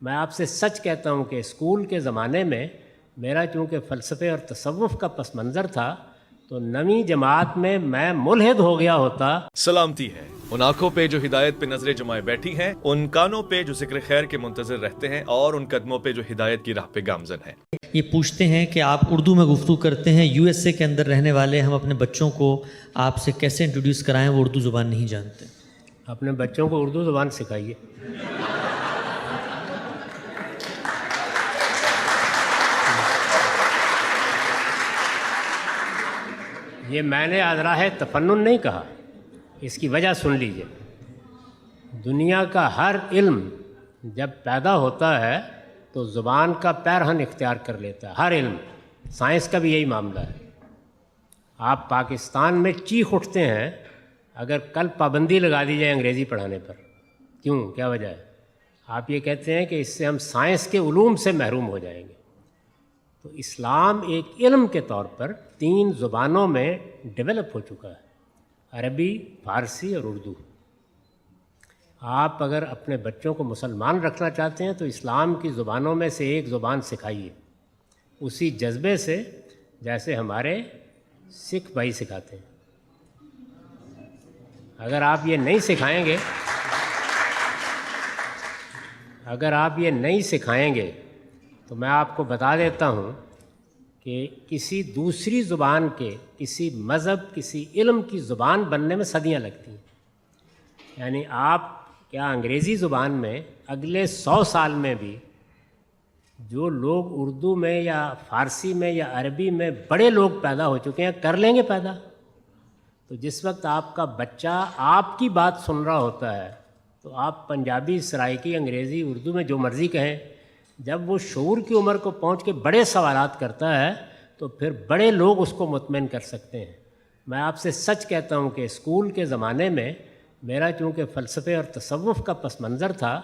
میں آپ سے سچ کہتا ہوں کہ اسکول کے زمانے میں میرا چونکہ فلسفے اور تصوف کا پس منظر تھا تو 9ویں جماعت میں ملحد ہو گیا ہوتا۔ سلامتی ہے ان آنکھوں پہ جو ہدایت پہ نظریں جمائے بیٹھی ہیں، ان کانوں پہ جو ذکر خیر کے منتظر رہتے ہیں، اور ان قدموں پہ جو ہدایت کی راہ پہ گامزن ہیں۔ یہ پوچھتے ہیں کہ آپ اردو میں گفتگو کرتے ہیں، یو ایس اے کے اندر رہنے والے ہم اپنے بچوں کو آپ سے کیسے انٹروڈیوس کرائیں، وہ اردو زبان نہیں جانتے؟ اپنے بچوں کو اردو زبان سکھائیے۔ یہ میں نے ازراہ تفنن نہیں کہا، اس کی وجہ سن لیجئے۔ دنیا کا ہر علم جب پیدا ہوتا ہے تو زبان کا پیرہن اختیار کر لیتا ہے، ہر علم۔ سائنس کا بھی یہی معاملہ ہے۔ آپ پاکستان میں چیخ اٹھتے ہیں اگر کل پابندی لگا دی جائے انگریزی پڑھانے پر۔ کیوں؟ کیا وجہ ہے؟ آپ یہ کہتے ہیں کہ اس سے ہم سائنس کے علوم سے محروم ہو جائیں گے۔ تو اسلام ایک علم کے طور پر 3 زبانوں میں ڈیولپ ہو چکا ہے، عربی، فارسی اور اردو۔ آپ اگر اپنے بچوں کو مسلمان رکھنا چاہتے ہیں تو اسلام کی زبانوں میں سے ایک زبان سکھائیے، اسی جذبے سے جیسے ہمارے سکھ بھائی سکھاتے ہیں۔ اگر آپ یہ نہیں سکھائیں گے تو میں آپ کو بتا دیتا ہوں کہ کسی دوسری زبان کے، کسی مذہب، کسی علم کی زبان بننے میں صدیاں لگتی ہیں۔ یعنی آپ کیا انگریزی زبان میں اگلے 100 سال میں بھی جو لوگ اردو میں یا فارسی میں یا عربی میں بڑے لوگ پیدا ہو چکے ہیں کر لیں گے پیدا؟ تو جس وقت آپ کا بچہ آپ کی بات سن رہا ہوتا ہے تو آپ پنجابی، سرائیکی، انگریزی، اردو میں جو مرضی کہیں، جب وہ شعور کی عمر کو پہنچ کے بڑے سوالات کرتا ہے تو پھر بڑے لوگ اس کو مطمئن کر سکتے ہیں۔ میں آپ سے سچ کہتا ہوں کہ اسکول کے زمانے میں میرا چونکہ فلسفے اور تصوف کا پس منظر تھا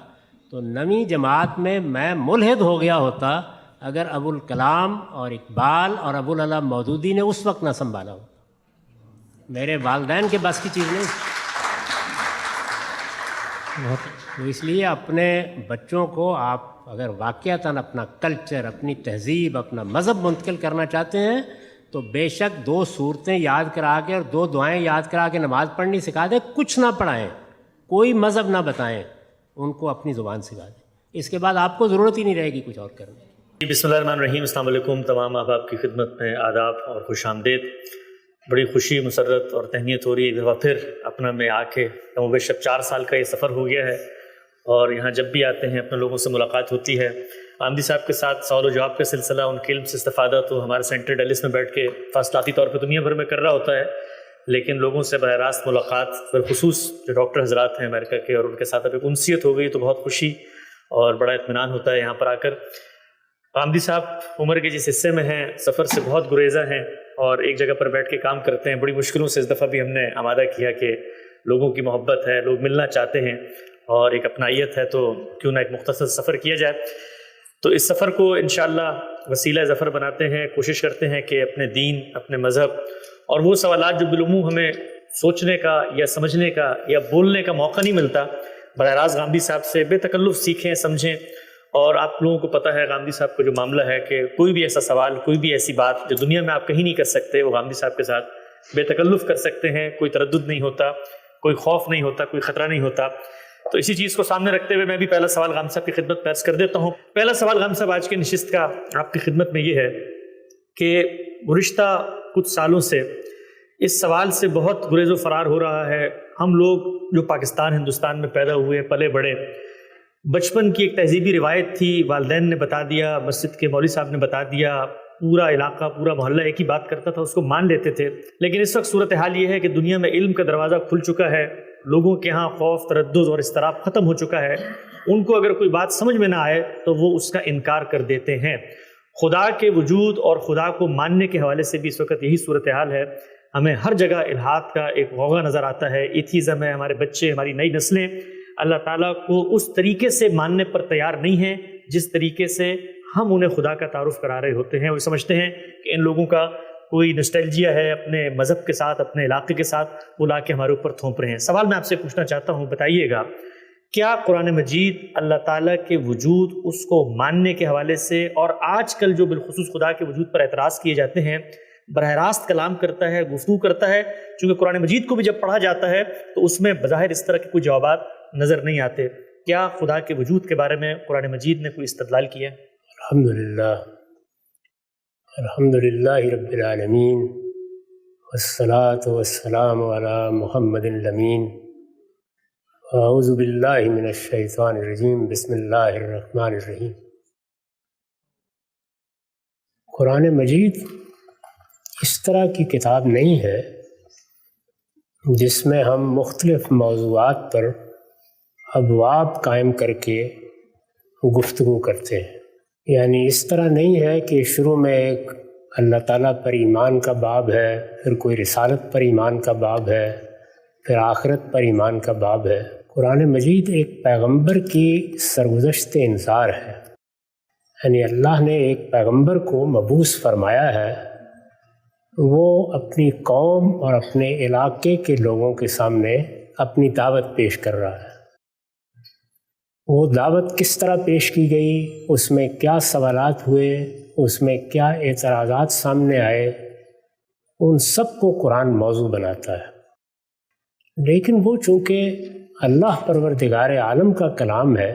تو 9ویں جماعت میں ملحد ہو گیا ہوتا اگر ابوالکلام اور اقبال اور ابوالعلا مودودی نے اس وقت نہ سنبھالا ہوتا۔ میرے والدین کے بس کی چیز نہیں۔ تو اس لیے اپنے بچوں کو آپ اگر واقعتاً اپنا کلچر، اپنی تہذیب، اپنا مذہب منتقل کرنا چاہتے ہیں تو بے شک 2 صورتیں یاد کرا کے اور 2 دعائیں یاد کرا کے نماز پڑھنی سکھا دیں، کچھ نہ پڑھائیں، کوئی مذہب نہ بتائیں، ان کو اپنی زبان سکھا دیں۔ اس کے بعد آپ کو ضرورت ہی نہیں رہے گی کچھ اور کرنے کی۔ بسم اللہ الرحمن الرحیم۔ السلام علیکم۔ تمام احباب کی خدمت میں آداب اور خوش آمدید۔ بڑی خوشی، مسرت اور تہنیت ہو رہی ہے ایک دفعہ پھر اپنا میں آ کے، کم و بیش 4 سال کا یہ سفر ہو گیا ہے، اور یہاں جب بھی آتے ہیں اپنے لوگوں سے ملاقات ہوتی ہے۔ آمدی صاحب کے ساتھ سوال و جواب کا سلسلہ، ان کے علم سے استفادہ تو ہمارے سینٹر ڈیلس میں بیٹھ کے فاصلاتی طور پہ دنیا بھر میں کر رہا ہوتا ہے، لیکن لوگوں سے براہ راست ملاقات، بالخصوص جو ڈاکٹر حضرات ہیں امریکہ کے، اور ان کے ساتھ اب ایک انسیت ہو گئی تو بہت خوشی اور بڑا اطمینان ہوتا ہے یہاں پر آ کر۔ آمدی صاحب عمر کے جس حصے میں ہیں، سفر سے بہت گریزہ ہیں اور ایک جگہ پر بیٹھ کے کام کرتے ہیں۔ بڑی مشکلوں سے اس دفعہ بھی ہم نے آمادہ کیا کہ لوگوں کی محبت ہے، لوگ ملنا چاہتے ہیں اور ایک اپنائیت ہے، تو کیوں نہ ایک مختصر سفر کیا جائے۔ تو اس سفر کو انشاءاللہ وسیلہ ظفر بناتے ہیں، کوشش کرتے ہیں کہ اپنے دین، اپنے مذہب اور وہ سوالات جو بالعموم ہمیں سوچنے کا یا سمجھنے کا یا بولنے کا موقع نہیں ملتا، براہ راست غامدی صاحب سے بے تکلف سیکھیں، سمجھیں۔ اور آپ لوگوں کو پتہ ہے غامدی صاحب کا جو معاملہ ہے کہ کوئی بھی ایسا سوال، کوئی بھی ایسی بات جو دنیا میں آپ کہیں نہیں کر سکتے، وہ غامدی صاحب کے ساتھ بے تکلف کر سکتے ہیں، کوئی تردد نہیں ہوتا، کوئی خوف نہیں ہوتا، کوئی خطرہ نہیں ہوتا۔ تو اسی چیز کو سامنے رکھتے ہوئے میں بھی پہلا سوال غامدی صاحب کی خدمت پیش کر دیتا ہوں۔ پہلا سوال غامدی صاحب آج کی نشست کا آپ کی خدمت میں یہ ہے کہ گزشتہ کچھ سالوں سے اس سوال سے بہت گریز و فرار ہو رہا ہے۔ ہم لوگ جو پاکستان، ہندوستان میں پیدا ہوئے، پلے بڑے، بچپن کی ایک تہذیبی روایت تھی، والدین نے بتا دیا، مسجد کے مولوی صاحب نے بتا دیا، پورا علاقہ، پورا محلہ ایک ہی بات کرتا تھا، اس کو مان لیتے تھے۔ لیکن اس وقت صورتحال یہ ہے کہ دنیا میں علم کا دروازہ کھل چکا ہے، لوگوں کے ہاں خوف، تردد اور اضطراب ختم ہو چکا ہے۔ ان کو اگر کوئی بات سمجھ میں نہ آئے تو وہ اس کا انکار کر دیتے ہیں۔ خدا کے وجود اور خدا کو ماننے کے حوالے سے بھی اس وقت یہی صورتحال ہے۔ ہمیں ہر جگہ الحاد کا ایک غوغا نظر آتا ہے، ایتھیزم ہے، ہمارے بچے، ہماری نئی نسلیں اللہ تعالیٰ کو اس طریقے سے ماننے پر تیار نہیں ہیں جس طریقے سے ہم انہیں خدا کا تعارف کرا رہے ہوتے ہیں۔ وہ سمجھتے ہیں کہ ان لوگوں کا کوئی نسٹیلجیا ہے اپنے مذہب کے ساتھ، اپنے علاقے کے ساتھ، وہ لا کے ہمارے اوپر تھوپ رہے ہیں۔ سوال میں آپ سے پوچھنا چاہتا ہوں، بتائیے گا کیا قرآن مجید اللہ تعالیٰ کے وجود، اس کو ماننے کے حوالے سے، اور آج کل جو بالخصوص خدا کے وجود پر اعتراض کیے جاتے ہیں، براہ راست کلام کرتا ہے، گفتگو کرتا ہے؟ چونکہ قرآن مجید کو بھی جب پڑھا جاتا ہے تو اس میں بظاہر اس طرح کے کوئی جوابات نظر نہیں آتے. کیا خدا کے وجود کے بارے میں قرآن مجید نے کوئی استدلال کیا ہے؟ الحمدللہ رب العالمین والصلاة والسلام علی محمد الامین. اعوذ باللہ من الشیطان الرجیم. بسم اللہ الرحمن الرحیم. قرآن مجید اس طرح کی کتاب نہیں ہے جس میں ہم مختلف موضوعات پر ابواب قائم کر کے گفتگو کرتے ہیں. یعنی اس طرح نہیں ہے کہ شروع میں ایک اللہ تعالیٰ پر ایمان کا باب ہے، پھر کوئی رسالت پر ایمان کا باب ہے، پھر آخرت پر ایمان کا باب ہے. قرآن مجید ایک پیغمبر کی سرگزشت انذار ہے. یعنی اللہ نے ایک پیغمبر کو مبعوث فرمایا ہے، وہ اپنی قوم اور اپنے علاقے کے لوگوں کے سامنے اپنی دعوت پیش کر رہا ہے. وہ دعوت کس طرح پیش کی گئی، اس میں کیا سوالات ہوئے، اس میں کیا اعتراضات سامنے آئے، ان سب کو قرآن موضوع بناتا ہے. لیکن وہ چونکہ اللہ پروردگار عالم کا کلام ہے،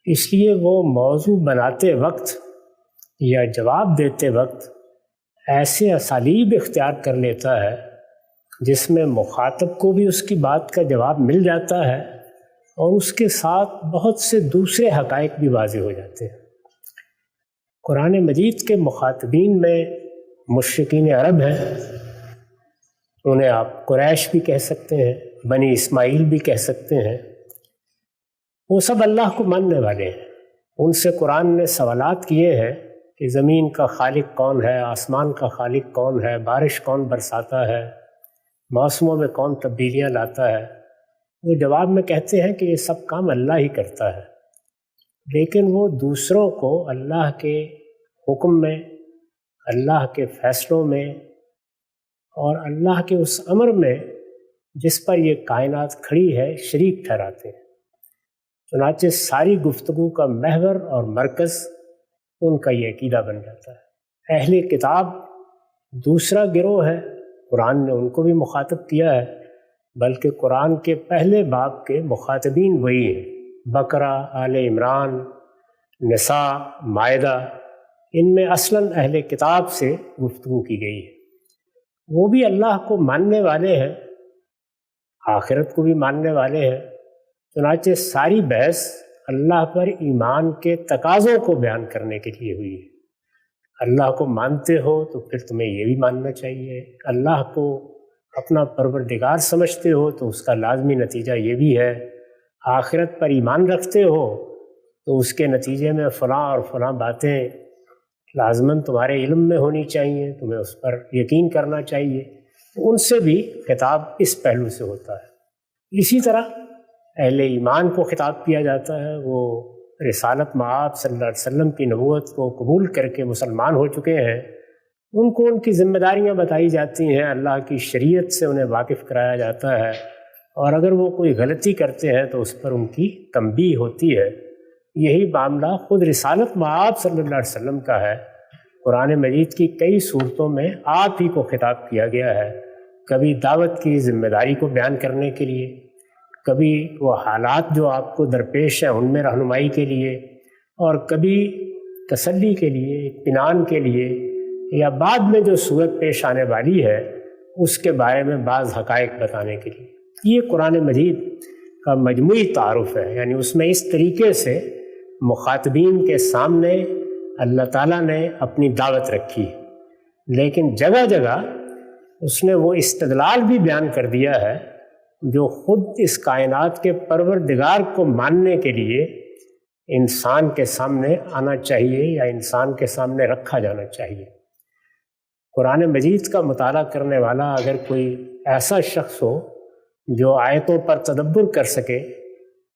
اس لیے وہ موضوع بناتے وقت یا جواب دیتے وقت ایسے اسالیب اختیار کر لیتا ہے جس میں مخاطب کو بھی اس کی بات کا جواب مل جاتا ہے اور اس کے ساتھ بہت سے دوسرے حقائق بھی واضح ہو جاتے ہیں. قرآن مجید کے مخاطبین میں مشرکین عرب ہیں، انہیں آپ قریش بھی کہہ سکتے ہیں، بنی اسماعیل بھی کہہ سکتے ہیں. وہ سب اللہ کو ماننے والے ہیں. ان سے قرآن نے سوالات کیے ہیں کہ زمین کا خالق کون ہے، آسمان کا خالق کون ہے، بارش کون برساتا ہے، موسموں میں کون تبدیلیاں لاتا ہے. وہ جواب میں کہتے ہیں کہ یہ سب کام اللہ ہی کرتا ہے. لیکن وہ دوسروں کو اللہ کے حکم میں، اللہ کے فیصلوں میں اور اللہ کے اس امر میں جس پر یہ کائنات کھڑی ہے شریک ٹھہراتے ہیں. چنانچہ ساری گفتگو کا محور اور مرکز ان کا یہ عقیدہ بن جاتا ہے. اہل کتاب دوسرا گروہ ہے، قرآن نے ان کو بھی مخاطب کیا ہے، بلکہ قرآن کے پہلے باب کے مخاطبین وہی ہیں. بقرہ، آل عمران، نساء، مائدہ، ان میں اصلاً اہل کتاب سے گفتگو کی گئی ہے. وہ بھی اللہ کو ماننے والے ہیں، آخرت کو بھی ماننے والے ہیں. چنانچہ ساری بحث اللہ پر ایمان کے تقاضوں کو بیان کرنے کے لیے ہوئی ہے. اللہ کو مانتے ہو تو پھر تمہیں یہ بھی ماننا چاہیے. اللہ کو اپنا پروردگار سمجھتے ہو تو اس کا لازمی نتیجہ یہ بھی ہے. آخرت پر ایمان رکھتے ہو تو اس کے نتیجے میں فلاں اور فلاں باتیں لازماً تمہارے علم میں ہونی چاہیے، تمہیں اس پر یقین کرنا چاہیے. ان سے بھی خطاب اس پہلو سے ہوتا ہے. اسی طرح اہل ایمان کو خطاب کیا جاتا ہے. وہ رسالت مآب صلی اللہ علیہ وسلم کی نبوت کو قبول کر کے مسلمان ہو چکے ہیں. ان کو ان کی ذمہ داریاں بتائی جاتی ہیں، اللہ کی شریعت سے انہیں واقف کرایا جاتا ہے، اور اگر وہ کوئی غلطی کرتے ہیں تو اس پر ان کی تنبیہ ہوتی ہے. یہی معاملہ خود رسالت مآب صلی اللہ علیہ وسلم کا ہے. قرآن مجید کی کئی صورتوں میں آپ ہی کو خطاب کیا گیا ہے، کبھی دعوت کی ذمہ داری کو بیان کرنے کے لیے، کبھی وہ حالات جو آپ کو درپیش ہیں ان میں رہنمائی کے لیے، اور کبھی تسلی کے لیے، اطمینان کے لیے، یا بعد میں جو صورت پیش آنے والی ہے اس کے بارے میں بعض حقائق بتانے کے لیے. یہ قرآن مجید کا مجموعی تعارف ہے. یعنی اس میں اس طریقے سے مخاطبین کے سامنے اللہ تعالیٰ نے اپنی دعوت رکھی، لیکن جگہ جگہ اس نے وہ استدلال بھی بیان کر دیا ہے جو خود اس کائنات کے پروردگار کو ماننے کے لیے انسان کے سامنے آنا چاہیے یا انسان کے سامنے رکھا جانا چاہیے. قرآن مجید کا مطالعہ کرنے والا اگر کوئی ایسا شخص ہو جو آیتوں پر تدبر کر سکے،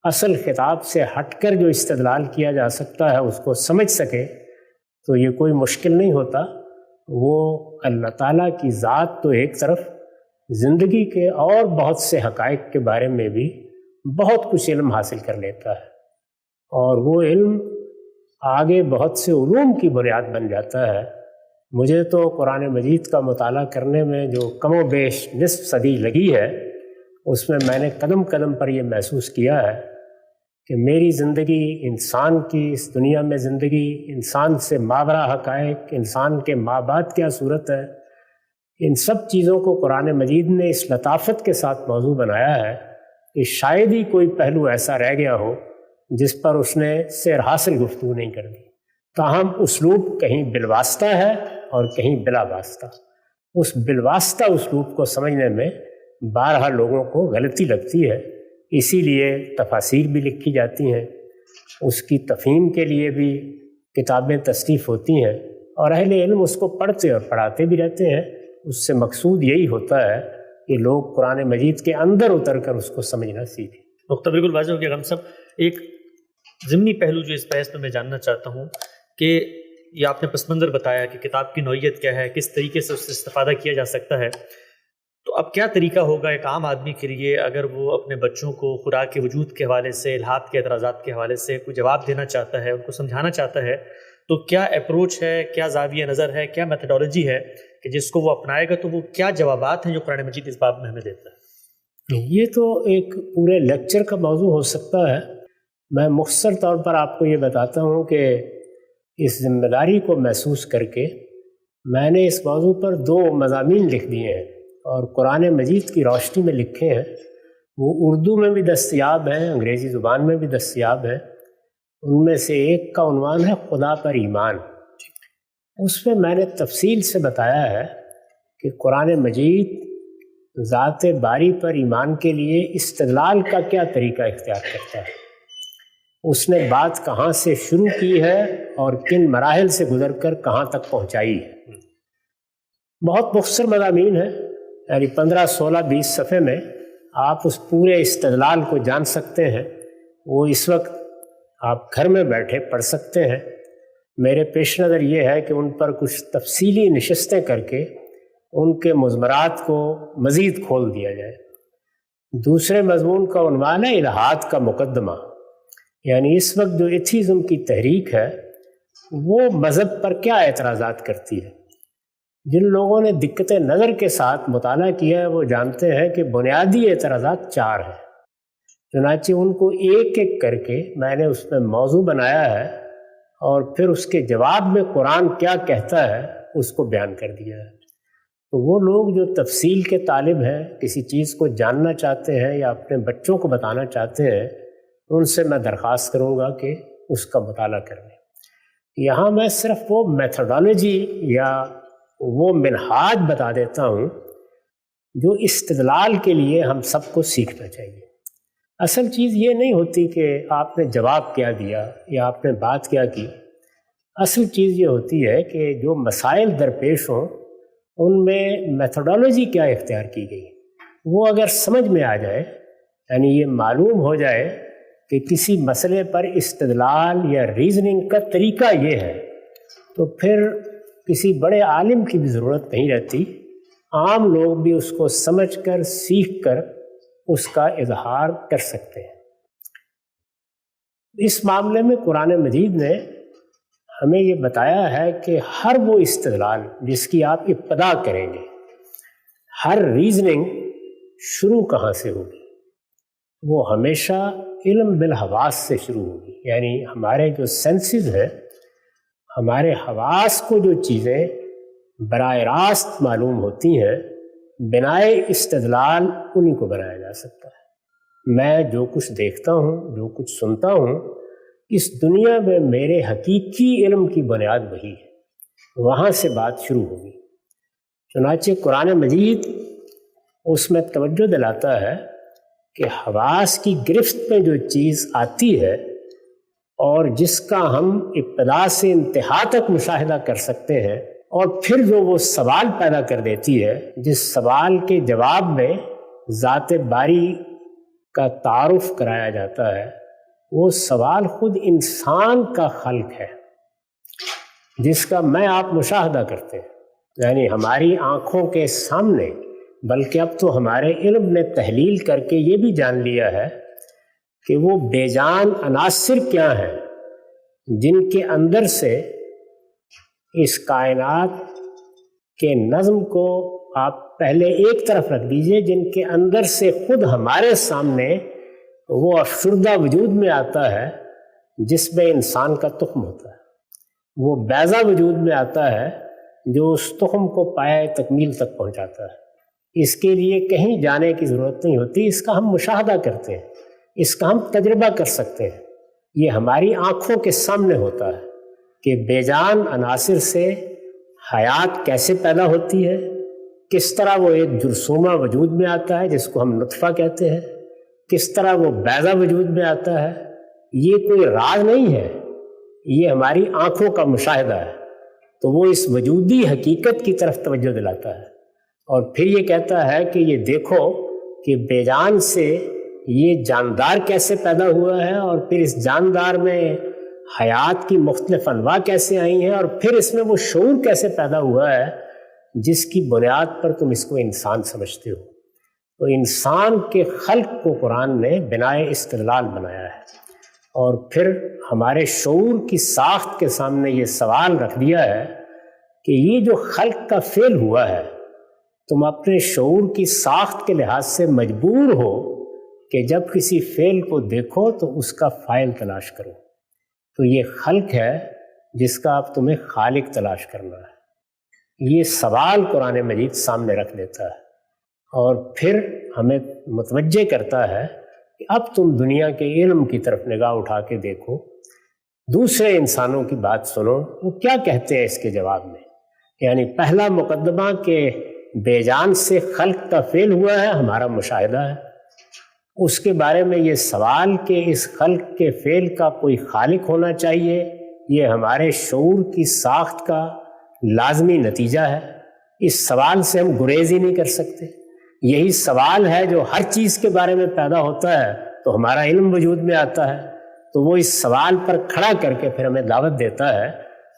اصل خطاب سے ہٹ کر جو استدلال کیا جا سکتا ہے اس کو سمجھ سکے، تو یہ کوئی مشکل نہیں ہوتا. وہ اللہ تعالیٰ کی ذات تو ایک طرف، زندگی کے اور بہت سے حقائق کے بارے میں بھی بہت کچھ علم حاصل کر لیتا ہے، اور وہ علم آگے بہت سے علوم کی بنیاد بن جاتا ہے۔ مجھے تو قرآن مجید کا مطالعہ کرنے میں جو کم و بیش نصف صدی لگی ہے، اس میں نے قدم قدم پر یہ محسوس کیا ہے کہ میری زندگی، انسان کی اس دنیا میں زندگی، انسان سے ماورا حقائق، انسان کے ماں باپ کیا صورت ہے، ان سب چیزوں کو قرآن مجید نے اس لطافت کے ساتھ موضوع بنایا ہے کہ شاید ہی کوئی پہلو ایسا رہ گیا ہو جس پر اس نے سیر حاصل گفتگو نہیں کر دی۔ تاہم اسلوب کہیں بالواسطہ ہے اور کہیں بلا واسطہ۔ اس بالواسطہ اسلوب کو سمجھنے میں بارہا لوگوں کو غلطی لگتی ہے، اسی لیے تفاسیر بھی لکھی جاتی ہیں، اس کی تفہیم کے لیے بھی کتابیں تصنیف ہوتی ہیں، اور اہل علم اس کو پڑھتے اور پڑھاتے بھی رہتے ہیں۔ اس سے مقصود یہی ہوتا ہے کہ لوگ قرآن مجید کے اندر اتر کر اس کو سمجھنا سیکھیں۔ نقطہ بالکل واضح ہو گیا غم صاحب۔ ایک ضمنی پہلو جو اس بحث میں جاننا چاہتا ہوں کہ یہ آپ نے پس منظر بتایا کہ کتاب کی نوعیت کیا ہے، کس طریقے سے اس سے استفادہ کیا جا سکتا ہے، تو اب کیا طریقہ ہوگا ایک عام آدمی کے لیے اگر وہ اپنے بچوں کو خدا کے وجود کے حوالے سے، الحاد کے اعتراضات کے حوالے سے کوئی جواب دینا چاہتا ہے، ان کو سمجھانا چاہتا ہے، تو کیا اپروچ ہے، کیا زاویہ نظر ہے، کیا میتھڈالوجی ہے کہ جس کو وہ اپنائے گا تو وہ کیا جوابات ہیں جو قرآن مجید اس باب میں ہمیں دیتا ہے؟ یہ تو ایک پورے لیکچر کا موضوع ہو سکتا ہے۔ میں مختصر طور پر آپ کو یہ بتاتا ہوں کہ اس ذمہ داری کو محسوس کر کے میں نے اس موضوع پر 2 مضامین لکھ دیے ہیں اور قرآن مجید کی روشنی میں لکھے ہیں۔ وہ اردو میں بھی دستیاب ہیں، انگریزی زبان میں بھی دستیاب ہیں۔ ان میں سے ایک کا عنوان ہے خدا پر ایمان۔ اس میں نے تفصیل سے بتایا ہے کہ قرآن مجید ذات باری پر ایمان کے لیے استدلال کا کیا طریقہ اختیار کرتا ہے، اس نے بات کہاں سے شروع کی ہے اور کن مراحل سے گزر کر کہاں تک پہنچائی ہے۔ بہت مختصر مضامین ہے، یعنی 15، 16، 20 صفحے میں آپ اس پورے استدلال کو جان سکتے ہیں۔ وہ اس وقت آپ گھر میں بیٹھے پڑھ سکتے ہیں۔ میرے پیش نظر یہ ہے کہ ان پر کچھ تفصیلی نشستیں کر کے ان کے مضمرات کو مزید کھول دیا جائے۔ دوسرے مضمون کا عنوان ہے الحاد کا مقدمہ، یعنی اس وقت جو ایتھیزم کی تحریک ہے وہ مذہب پر کیا اعتراضات کرتی ہے۔ جن لوگوں نے دقت نظر کے ساتھ مطالعہ کیا ہے وہ جانتے ہیں کہ بنیادی اعتراضات 4 ہیں۔ چنانچہ ان کو ایک ایک کر کے میں نے اس میں موضوع بنایا ہے اور پھر اس کے جواب میں قرآن کیا کہتا ہے اس کو بیان کر دیا ہے۔ تو وہ لوگ جو تفصیل کے طالب ہیں، کسی چیز کو جاننا چاہتے ہیں یا اپنے بچوں کو بتانا چاہتے ہیں، ان سے میں درخواست کروں گا کہ اس کا مطالعہ کر لیں۔ یہاں میں صرف وہ میتھڈالوجی یا وہ منہاج بتا دیتا ہوں جو استدلال کے لیے ہم سب کو سیکھنا چاہیے۔ اصل چیز یہ نہیں ہوتی کہ آپ نے جواب کیا دیا یا آپ نے بات کیا کی۔ اصل چیز یہ ہوتی ہے کہ جو مسائل درپیش ہوں ان میں میتھڈالوجی کیا اختیار کی گئی، وہ اگر سمجھ میں آ جائے، یعنی یہ معلوم ہو جائے کہ کسی مسئلے پر استدلال یا ریزننگ کا طریقہ یہ ہے، تو پھر کسی بڑے عالم کی بھی ضرورت نہیں رہتی۔ عام لوگ بھی اس کو سمجھ کر، سیکھ کر اس کا اظہار کر سکتے ہیں۔ اس معاملے میں قرآن مجید نے ہمیں یہ بتایا ہے کہ ہر وہ استدلال جس کی آپ ابتدا کریں گے، ہر ریزننگ شروع کہاں سے ہوگی، وہ ہمیشہ علم بالحواس سے شروع ہوگی۔ یعنی ہمارے جو سینسز ہیں، ہمارے حواس کو جو چیزیں براہ راست معلوم ہوتی ہیں، بنائے استدلال انہی کو بنایا جا سکتا ہے۔ میں جو کچھ دیکھتا ہوں، جو کچھ سنتا ہوں، اس دنیا میں میرے حقیقی علم کی بنیاد وہی ہے، وہاں سے بات شروع ہوگی۔ چنانچہ قرآن مجید اس میں توجہ دلاتا ہے کہ حواس کی گرفت میں جو چیز آتی ہے اور جس کا ہم ابتدا سے انتہا تک مشاہدہ کر سکتے ہیں، اور پھر جو وہ سوال پیدا کر دیتی ہے، جس سوال کے جواب میں ذات باری کا تعارف کرایا جاتا ہے، وہ سوال خود انسان کا خلق ہے جس کا میں آپ مشاہدہ کرتے ہیں، یعنی ہماری آنکھوں کے سامنے۔ بلکہ اب تو ہمارے علم نے تحلیل کر کے یہ بھی جان لیا ہے کہ وہ بے جان عناصر کیا ہیں جن کے اندر سے اس کائنات کے نظم کو آپ پہلے ایک طرف رکھ دیجئے، جن کے اندر سے خود ہمارے سامنے وہ افسردہ وجود میں آتا ہے جس میں انسان کا تخم ہوتا ہے، وہ بیضا وجود میں آتا ہے جو اس تخم کو پائے تکمیل تک پہنچاتا ہے۔ اس کے لیے کہیں جانے کی ضرورت نہیں ہوتی، اس کا ہم مشاہدہ کرتے ہیں، اس کا ہم تجربہ کر سکتے ہیں۔ یہ ہماری آنکھوں کے سامنے ہوتا ہے کہ بے جان عناصر سے حیات کیسے پیدا ہوتی ہے، کس طرح وہ ایک جرثومہ وجود میں آتا ہے جس کو ہم نطفہ کہتے ہیں، کس طرح وہ بیضا وجود میں آتا ہے۔ یہ کوئی راز نہیں ہے، یہ ہماری آنکھوں کا مشاہدہ ہے۔ تو وہ اس وجودی حقیقت کی طرف توجہ دلاتا ہے اور پھر یہ کہتا ہے کہ یہ دیکھو کہ بے جان سے یہ جاندار کیسے پیدا ہوا ہے، اور پھر اس جاندار میں حیات کی مختلف انواع کیسے آئی ہیں، اور پھر اس میں وہ شعور کیسے پیدا ہوا ہے جس کی بنیاد پر تم اس کو انسان سمجھتے ہو۔ تو انسان کے خلق کو قرآن نے بنائے استدلال بنایا ہے، اور پھر ہمارے شعور کی ساخت کے سامنے یہ سوال رکھ دیا ہے کہ یہ جو خلق کا فعل ہوا ہے، تم اپنے شعور کی ساخت کے لحاظ سے مجبور ہو کہ جب کسی فعل کو دیکھو تو اس کا فاعل تلاش کرو۔ تو یہ خلق ہے جس کا اب تمہیں خالق تلاش کرنا ہے۔ یہ سوال قرآن مجید سامنے رکھ دیتا ہے اور پھر ہمیں متوجہ کرتا ہے کہ اب تم دنیا کے علم کی طرف نگاہ اٹھا کے دیکھو، دوسرے انسانوں کی بات سنو، وہ کیا کہتے ہیں اس کے جواب میں۔ یعنی پہلا مقدمہ کہ بے جان سے خلق کا فعل ہوا ہے ہمارا مشاہدہ ہے، اس کے بارے میں یہ سوال کہ اس خلق کے فعل کا کوئی خالق ہونا چاہیے، یہ ہمارے شعور کی ساخت کا لازمی نتیجہ ہے۔ اس سوال سے ہم گریز ہی نہیں کر سکتے۔ یہی سوال ہے جو ہر چیز کے بارے میں پیدا ہوتا ہے تو ہمارا علم وجود میں آتا ہے، تو وہ اس سوال پر کھڑا کر کے پھر ہمیں دعوت دیتا ہے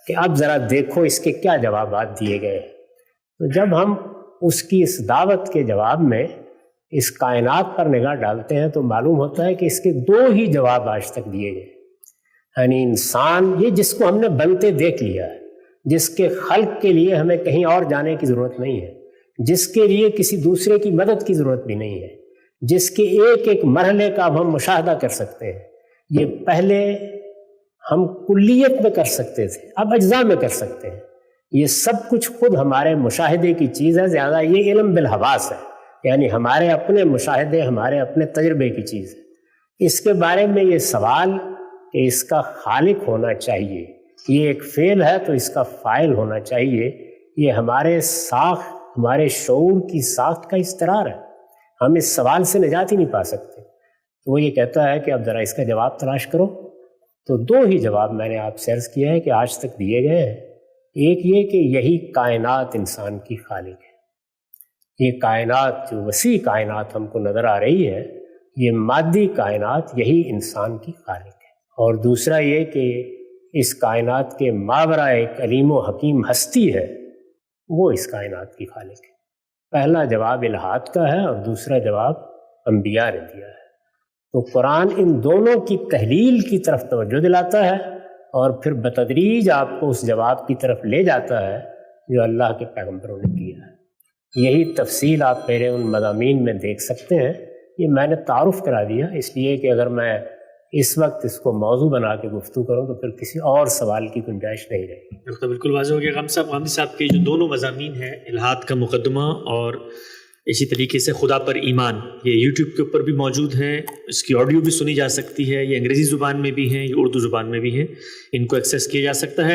کہ اب ذرا دیکھو اس کے کیا جوابات دیے گئے۔ تو جب ہم اس کی اس دعوت کے جواب میں اس کائنات پر نگاہ ڈالتے ہیں تو معلوم ہوتا ہے کہ اس کے دو ہی جواب آج تک دیے گئے۔ یعنی انسان، یہ جس کو ہم نے بنتے دیکھ لیا ہے، جس کے خلق کے لیے ہمیں کہیں اور جانے کی ضرورت نہیں ہے، جس کے لیے کسی دوسرے کی مدد کی ضرورت بھی نہیں ہے، جس کے ایک ایک مرحلے کا اب ہم مشاہدہ کر سکتے ہیں۔ یہ پہلے ہم کلیت میں کر سکتے تھے، اب اجزاء میں کر سکتے ہیں۔ یہ سب کچھ خود ہمارے مشاہدے کی چیز ہے، زیادہ یہ علم بالحواس ہے، یعنی ہمارے اپنے مشاہدے، ہمارے اپنے تجربے کی چیز ہے۔ اس کے بارے میں یہ سوال کہ اس کا خالق ہونا چاہیے، یہ ایک فعل ہے تو اس کا فاعل ہونا چاہیے، یہ ہمارے شعور کی ساخت کا استقرار ہے۔ ہم اس سوال سے نجات ہی نہیں پا سکتے۔ تو وہ یہ کہتا ہے کہ اب ذرا اس کا جواب تلاش کرو۔ تو دو ہی جواب میں نے آپ سے عرض کیا ہے کہ آج تک دیے گئے ہیں۔ ایک یہ کہ یہی کائنات انسان کی خالق ہے، یہ کائنات جو وسیع کائنات ہم کو نظر آ رہی ہے، یہ مادی کائنات یہی انسان کی خالق ہے۔ اور دوسرا یہ کہ اس کائنات کے ماورا ایک علیم و حکیم ہستی ہے، وہ اس کائنات کی خالق ہے۔ پہلا جواب الہات کا ہے اور دوسرا جواب انبیاء نے دیا ہے۔ تو قرآن ان دونوں کی تحلیل کی طرف توجہ دلاتا ہے اور پھر بتدریج آپ کو اس جواب کی طرف لے جاتا ہے جو اللہ کے پیغمبروں نے کیا ہے۔ یہی تفصیل آپ میرے ان مضامین میں دیکھ سکتے ہیں۔ یہ میں نے تعارف کرا دیا اس لیے کہ اگر میں اس وقت اس کو موضوع بنا کے گفتگو کروں تو پھر کسی اور سوال کی گنجائش نہیں رہے گی۔ ڈاکٹر بالکل واضح ہو گیا۔ غامدی صاحب کے جو دونوں مضامین ہیں، الہات کا مقدمہ اور اسی طریقے سے خدا پر ایمان، یہ یوٹیوب کے اوپر بھی موجود ہیں، اس کی آڈیو بھی سنی جا سکتی ہے، یہ انگریزی زبان میں بھی ہیں، یہ اردو زبان میں بھی ہیں، ان کو ایکسیس کیا جا سکتا ہے۔